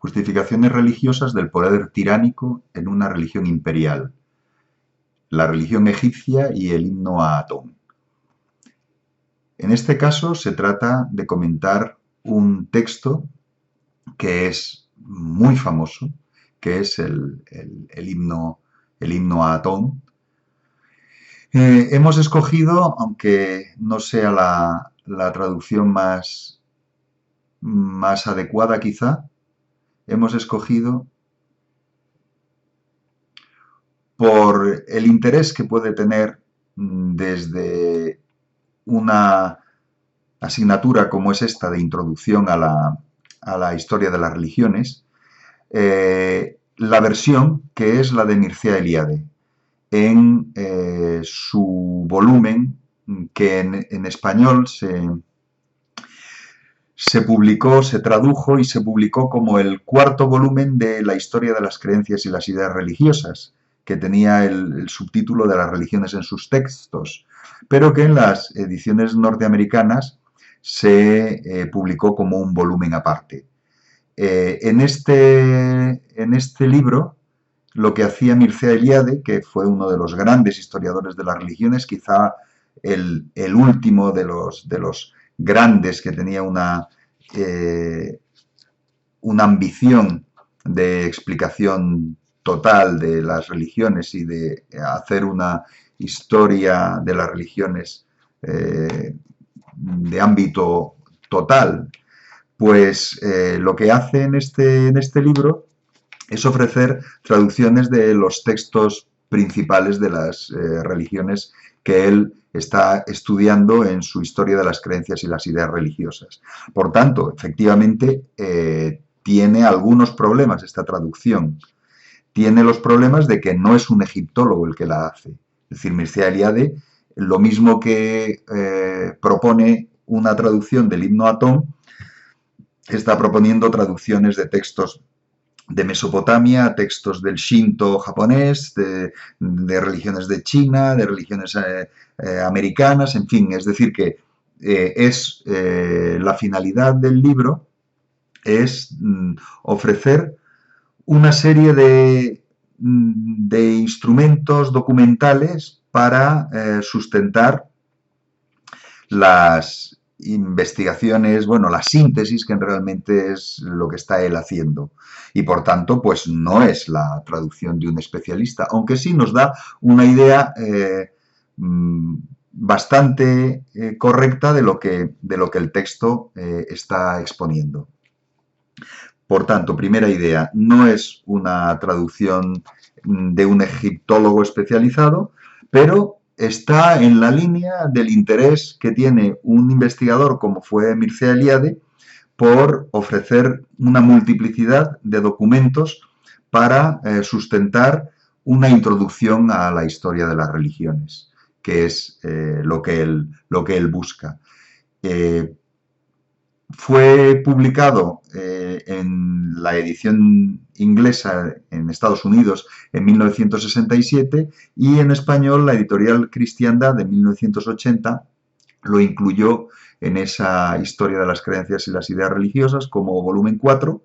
justificaciones religiosas del poder tiránico en una religión imperial, la religión egipcia y el himno a Atón. En este caso se trata de comentar un texto que es muy famoso, que es el himno a Atón. Hemos escogido, aunque no sea la traducción más adecuada quizá, hemos escogido por el interés que puede tener desde una asignatura como es esta de introducción a la historia de las religiones, la versión que es la de Mircea Eliade, en su volumen que en español se publicó, se tradujo y se publicó como el cuarto volumen de la historia de las creencias y las ideas religiosas, que tenía el subtítulo de las religiones en sus textos, pero que en las ediciones norteamericanas se publicó como un volumen aparte. En este libro, lo que hacía Mircea Eliade, que fue uno de los grandes historiadores de las religiones, quizá el último de los grandes que tenía una ambición de explicación total de las religiones y de hacer una historia de las religiones de ámbito total, pues lo que hace en este libro es ofrecer traducciones de los textos principales de las religiones que él está estudiando en su historia de las creencias y las ideas religiosas. Por tanto, efectivamente, tiene algunos problemas esta traducción. Tiene los problemas de que no es un egiptólogo el que la hace. Es decir, Mircea Eliade, lo mismo que propone una traducción del himno a Atón, está proponiendo traducciones de textos de Mesopotamia, textos del Shinto japonés, de religiones de China, de religiones americanas, en fin, es decir que la finalidad del libro es ofrecer una serie de instrumentos documentales para sustentar las investigaciones, bueno, la síntesis que realmente es lo que está él haciendo. Y por tanto, pues no es la traducción de un especialista, aunque sí nos da una idea bastante correcta de lo que el texto está exponiendo. Por tanto, primera idea, no es una traducción de un egiptólogo especializado, pero está en la línea del interés que tiene un investigador como fue Mircea Eliade por ofrecer una multiplicidad de documentos para sustentar una introducción a la historia de las religiones, que es lo que él busca. Fue publicado en la edición inglesa en Estados Unidos en 1967 y en español la editorial Cristiandad de 1980 lo incluyó en esa historia de las creencias y las ideas religiosas como volumen 4,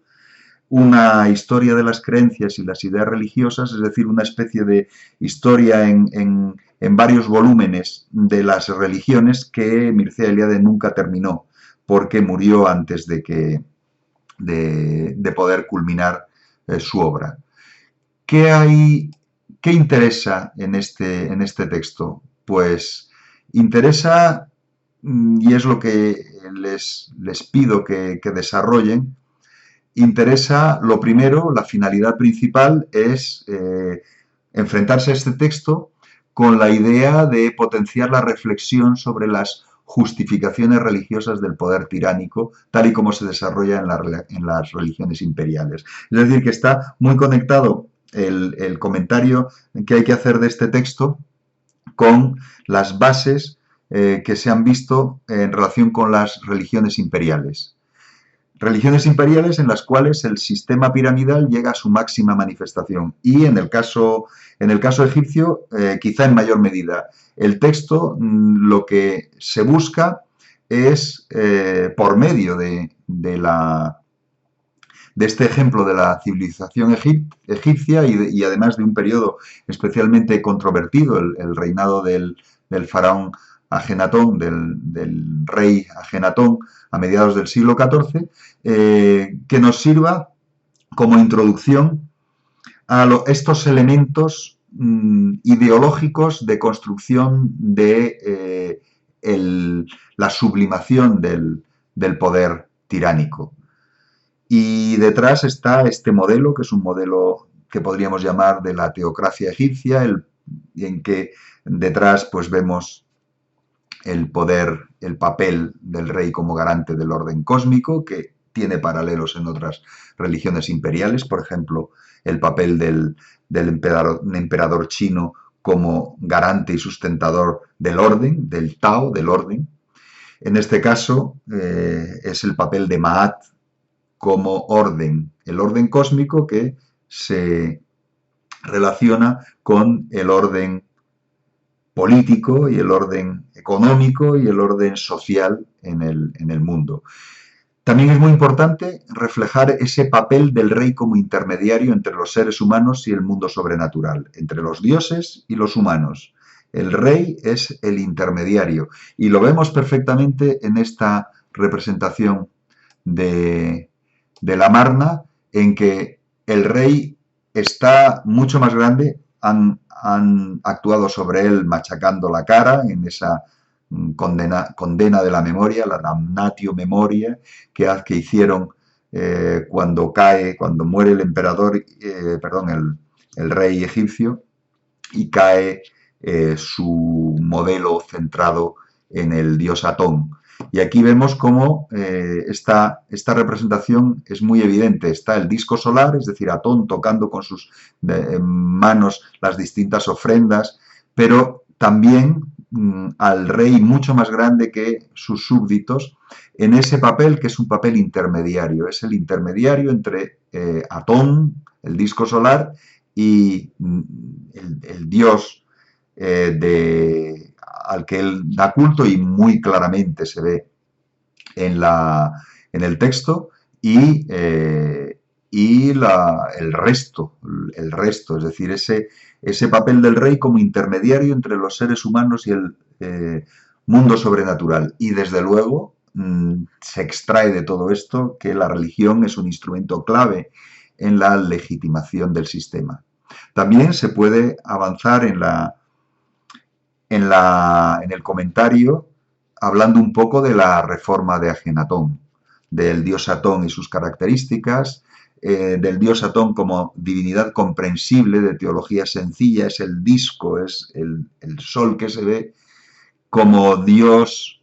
una historia de las creencias y las ideas religiosas, es decir, una especie de historia en varios volúmenes de las religiones que Mircea Eliade nunca terminó, porque murió antes de poder culminar su obra. ¿Qué interesa en este texto? Pues interesa, y es lo que les pido que desarrollen, interesa, lo primero, la finalidad principal es enfrentarse a este texto con la idea de potenciar la reflexión sobre las justificaciones religiosas del poder tiránico, tal y como se desarrolla en las religiones imperiales. Es decir, que está muy conectado el comentario que hay que hacer de este texto con las bases que se han visto en relación con las religiones imperiales. Religiones imperiales en las cuales el sistema piramidal llega a su máxima manifestación y en el caso egipcio quizá en mayor medida. El texto lo que se busca es por medio de de este ejemplo de la civilización egipcia y además de un periodo especialmente controvertido, el reinado del faraón Ajenatón, del rey Ajenatón a mediados del siglo XIV, que nos sirva como introducción a estos elementos ideológicos de construcción de la sublimación del poder tiránico. Y detrás está este modelo, que es un modelo que podríamos llamar de la teocracia egipcia, en que detrás pues vemos el poder, el papel del rey como garante del orden cósmico, que tiene paralelos en otras religiones imperiales, por ejemplo, el papel del emperador chino como garante y sustentador del orden, del Tao, del orden. En este caso es el papel de Maat como orden, el orden cósmico que se relaciona con el orden político y el orden económico y el orden social en el mundo. También es muy importante reflejar ese papel del rey como intermediario entre los seres humanos y el mundo sobrenatural, entre los dioses y los humanos. El rey es el intermediario y lo vemos perfectamente en esta representación de la Marna, en que el rey está mucho más grande, han actuado sobre él machacando la cara en esa condena de la memoria, la damnatio memoria, que hicieron cuando muere el emperador, el rey egipcio, y cae su modelo centrado en el dios Atón. Y aquí vemos cómo esta representación es muy evidente. Está el disco solar, es decir, Atón tocando con sus manos las distintas ofrendas, pero también al rey mucho más grande que sus súbditos en ese papel que es un papel intermediario. Es el intermediario entre Atón, el disco solar, y el dios al que él da culto, y muy claramente se ve en el texto, y el resto, es decir, ese papel del rey como intermediario entre los seres humanos y el mundo sobrenatural. Y desde luego se extrae de todo esto que la religión es un instrumento clave en la legitimación del sistema. También se puede avanzar en el comentario hablando un poco de la reforma de Ajenatón, del dios Atón y sus características, del dios Atón como divinidad comprensible, de teología sencilla, es el disco, es el sol que se ve, como dios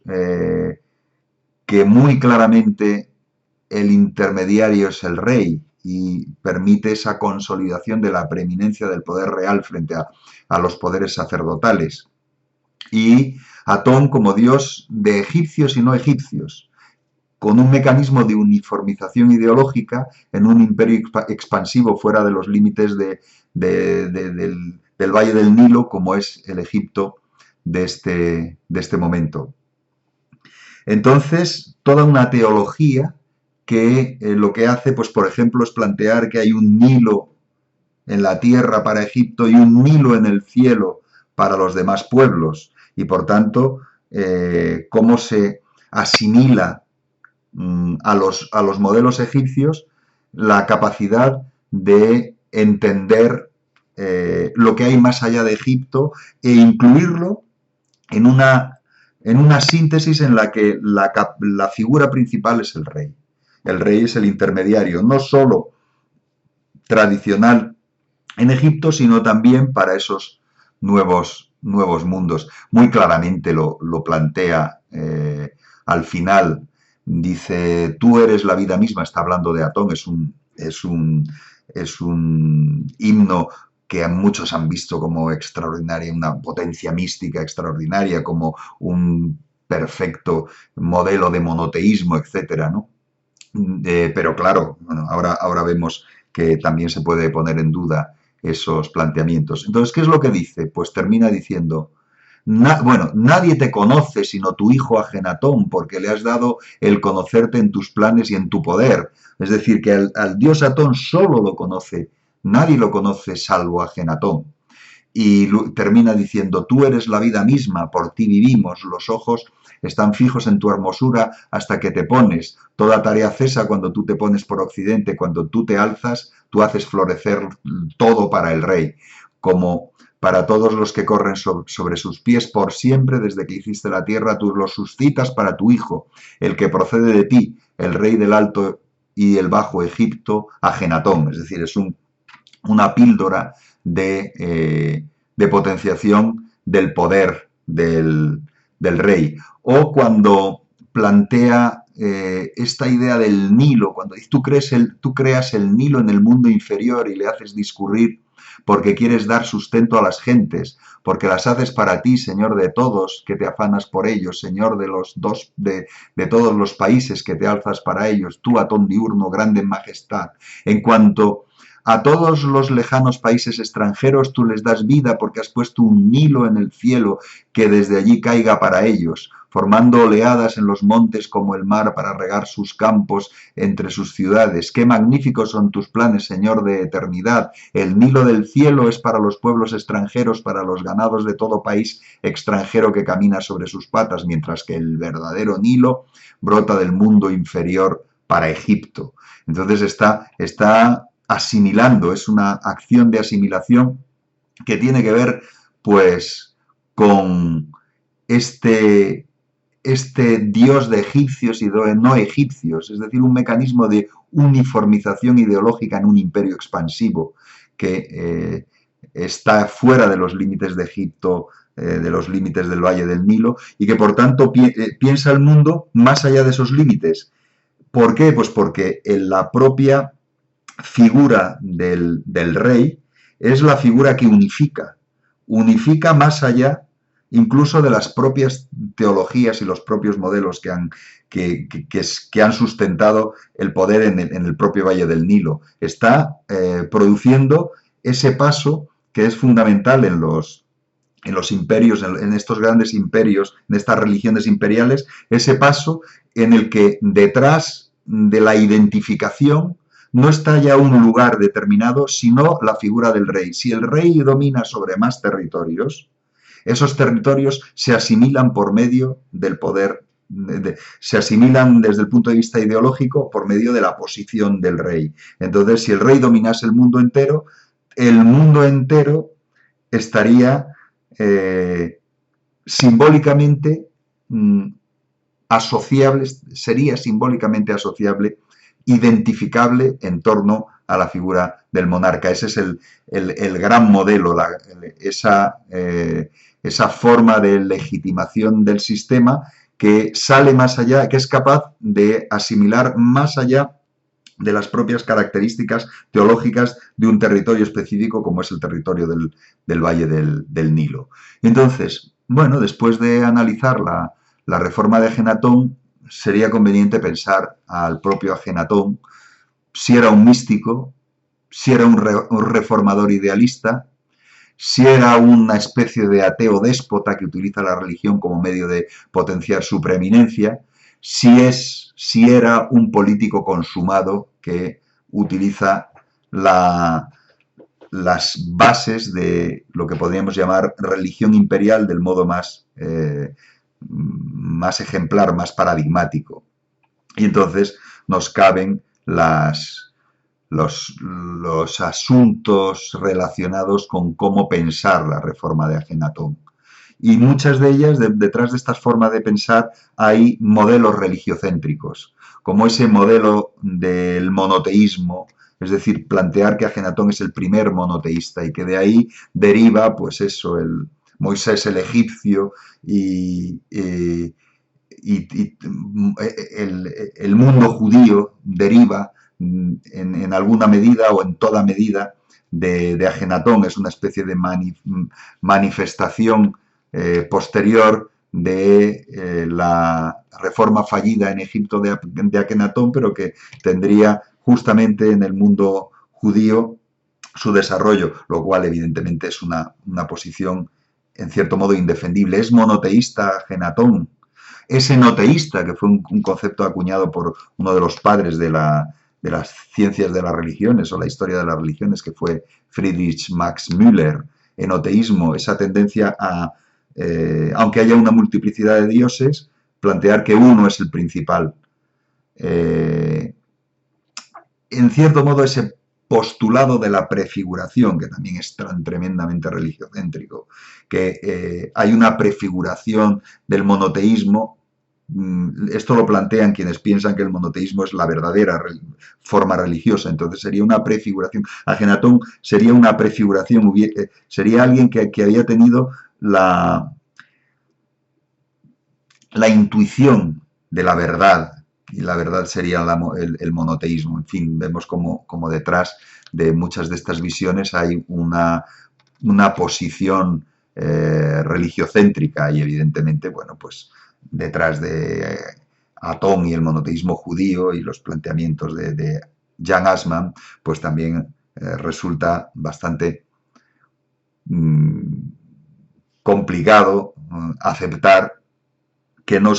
que muy claramente el intermediario es el rey y permite esa consolidación de la preeminencia del poder real frente a los poderes sacerdotales. Y Atón como dios de egipcios y no egipcios, con un mecanismo de uniformización ideológica en un imperio expansivo fuera de los límites del Valle del Nilo, como es el Egipto de este momento. Entonces, toda una teología que lo que hace, pues por ejemplo, es plantear que hay un Nilo en la tierra para Egipto y un Nilo en el cielo para los demás pueblos. Y por tanto, cómo se asimila a los modelos egipcios la capacidad de entender lo que hay más allá de Egipto e incluirlo en una síntesis en la que la figura principal es el rey. El rey es el intermediario, no solo tradicional en Egipto, sino también para esos nuevos mundos. Muy claramente lo plantea al final. Dice, tú eres la vida misma, está hablando de Atón, es un himno que muchos han visto como extraordinaria, una potencia mística extraordinaria, como un perfecto modelo de monoteísmo, etcétera, ¿no? Pero claro, bueno, ahora vemos que también se puede poner en duda esos planteamientos. Entonces, ¿qué es lo que dice? Pues termina diciendo, bueno, nadie te conoce sino tu hijo Ajenatón, porque le has dado el conocerte en tus planes y en tu poder. Es decir, que al dios Atón solo lo conoce, nadie lo conoce salvo Ajenatón. Y termina diciendo, tú eres la vida misma, por ti vivimos, los ojos están fijos en tu hermosura hasta que te pones, toda tarea cesa cuando tú te pones por occidente, cuando tú te alzas, tú haces florecer todo para el rey, como para todos los que corren sobre sus pies por siempre, desde que hiciste la tierra, tú los suscitas para tu hijo, el que procede de ti, el rey del alto y el bajo Egipto, Ajenatón, es decir, es una píldora de potenciación del poder del rey. O cuando plantea esta idea del Nilo, cuando tú creas el Nilo en el mundo inferior y le haces discurrir porque quieres dar sustento a las gentes, porque las haces para ti, Señor de todos, que te afanas por ellos, Señor de todos los países que te alzas para ellos, tú, Atón diurno, grande en majestad. En cuanto a todos los lejanos países extranjeros tú les das vida porque has puesto un Nilo en el cielo que desde allí caiga para ellos, formando oleadas en los montes como el mar para regar sus campos entre sus ciudades. Qué magníficos son tus planes, Señor de eternidad. El Nilo del cielo es para los pueblos extranjeros, para los ganados de todo país extranjero que camina sobre sus patas, mientras que el verdadero Nilo brota del mundo inferior para Egipto. Entonces está asimilando, es una acción de asimilación que tiene que ver, pues, con este dios de egipcios y de no egipcios, es decir, un mecanismo de uniformización ideológica en un imperio expansivo que está fuera de los límites de Egipto, de los límites del Valle del Nilo, y que por tanto piensa el mundo más allá de esos límites. ¿Por qué? Pues porque en la propia figura del rey es la figura que unifica más allá incluso de las propias teologías y los propios modelos que han sustentado el poder en el propio Valle del Nilo. Está produciendo ese paso que es fundamental en los imperios, en estos grandes imperios, en estas religiones imperiales, ese paso en el que detrás de la identificación no está ya un lugar determinado, sino la figura del rey. Si el rey domina sobre más territorios, esos territorios se asimilan por medio del poder, se asimilan desde el punto de vista ideológico por medio de la posición del rey. Entonces, si el rey dominase el mundo entero estaría simbólicamente asociable, sería simbólicamente asociable, identificable en torno a la figura del monarca. Ese es el gran modelo, esa forma de legitimación del sistema que sale más allá, que es capaz de asimilar más allá de las propias características teológicas de un territorio específico como es el territorio del Valle del Nilo. Entonces, bueno, después de analizar la reforma de Ajenatón, sería conveniente pensar al propio Ajenatón, si era un místico, si era un reformador idealista, si era una especie de ateo déspota que utiliza la religión como medio de potenciar su preeminencia, si era un político consumado que utiliza las bases de lo que podríamos llamar religión imperial del modo más ejemplar, más paradigmático. Y entonces nos caben los asuntos relacionados con cómo pensar la reforma de Ajenatón. Y muchas de ellas, detrás de estas formas de pensar, hay modelos religiocéntricos, como ese modelo del monoteísmo, es decir, plantear que Ajenatón es el primer monoteísta y que de ahí deriva, pues eso, Moisés el egipcio y el mundo judío deriva en alguna medida o en toda medida de Ajenatón. Es una especie de manifestación posterior de la reforma fallida en Egipto de Akenatón, pero que tendría justamente en el mundo judío su desarrollo, lo cual evidentemente es una posición en cierto modo indefendible. Es monoteísta Ajenatón. Es enoteísta, que fue un concepto acuñado por uno de los padres de las ciencias de las religiones o la historia de las religiones, que fue Friedrich Max Müller. Enoteísmo, esa tendencia a, aunque haya una multiplicidad de dioses, plantear que uno es el principal. En cierto modo, ese postulado de la prefiguración, que también es tan tremendamente religiocéntrico, que hay una prefiguración del monoteísmo. Esto lo plantean quienes piensan que el monoteísmo es la verdadera forma religiosa, entonces sería una prefiguración. Ajenatón sería una prefiguración, sería alguien que había tenido la intuición de la verdad, y la verdad sería el monoteísmo. En fin, vemos como detrás de muchas de estas visiones hay una posición religiocéntrica y evidentemente, bueno, pues detrás de Atón y el monoteísmo judío y los planteamientos de Jan Assmann, pues también resulta bastante complicado aceptar que no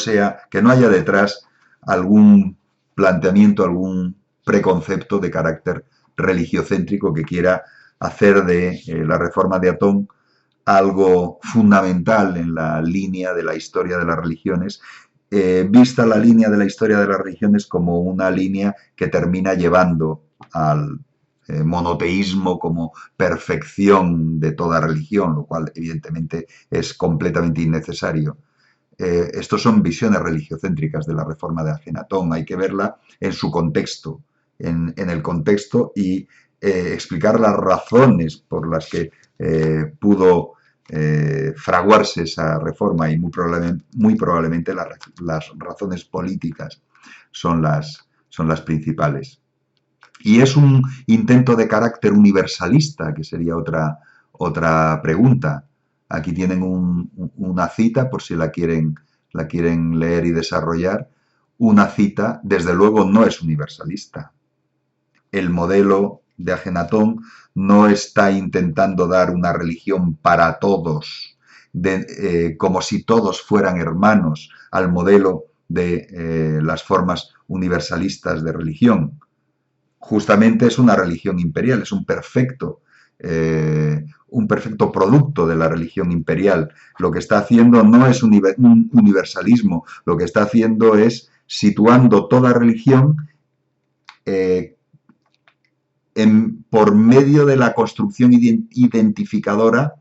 haya detrás algún planteamiento, algún preconcepto de carácter religiocéntrico que quiera hacer de la reforma de Atón algo fundamental en la línea de la historia de las religiones, vista la línea de la historia de las religiones como una línea que termina llevando al monoteísmo como perfección de toda religión, lo cual evidentemente es completamente innecesario. Estos son visiones religiocéntricas de la reforma de Ajenatón, hay que verla en su contexto, en el contexto y explicar las razones por las que pudo fraguarse esa reforma y muy probablemente las razones políticas son las principales. Y es un intento de carácter universalista, que sería otra pregunta. Aquí tienen una cita, por si la quieren leer y desarrollar. Una cita, desde luego, no es universalista. El modelo de Ajenatón no está intentando dar una religión para todos, como si todos fueran hermanos, al modelo de las formas universalistas de religión. Justamente es una religión imperial, es un perfecto producto de la religión imperial. Lo que está haciendo no es un universalismo, lo que está haciendo es situando toda religión por medio de la construcción identificadora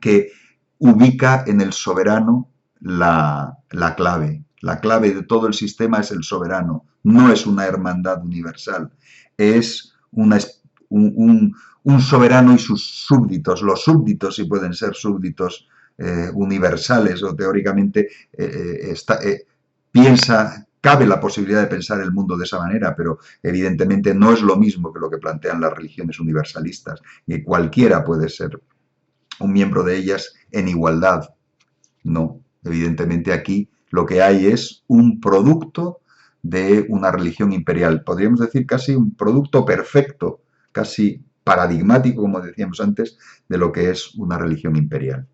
que ubica en el soberano la clave. La clave de todo el sistema es el soberano, no es una hermandad universal, es un soberano y sus súbditos. Los súbditos, si pueden ser súbditos universales o teóricamente, cabe la posibilidad de pensar el mundo de esa manera, pero evidentemente no es lo mismo que lo que plantean las religiones universalistas, que cualquiera puede ser un miembro de ellas en igualdad. No, evidentemente aquí lo que hay es un producto de una religión imperial. Podríamos decir casi un producto perfecto, casi paradigmático, como decíamos antes, de lo que es una religión imperial.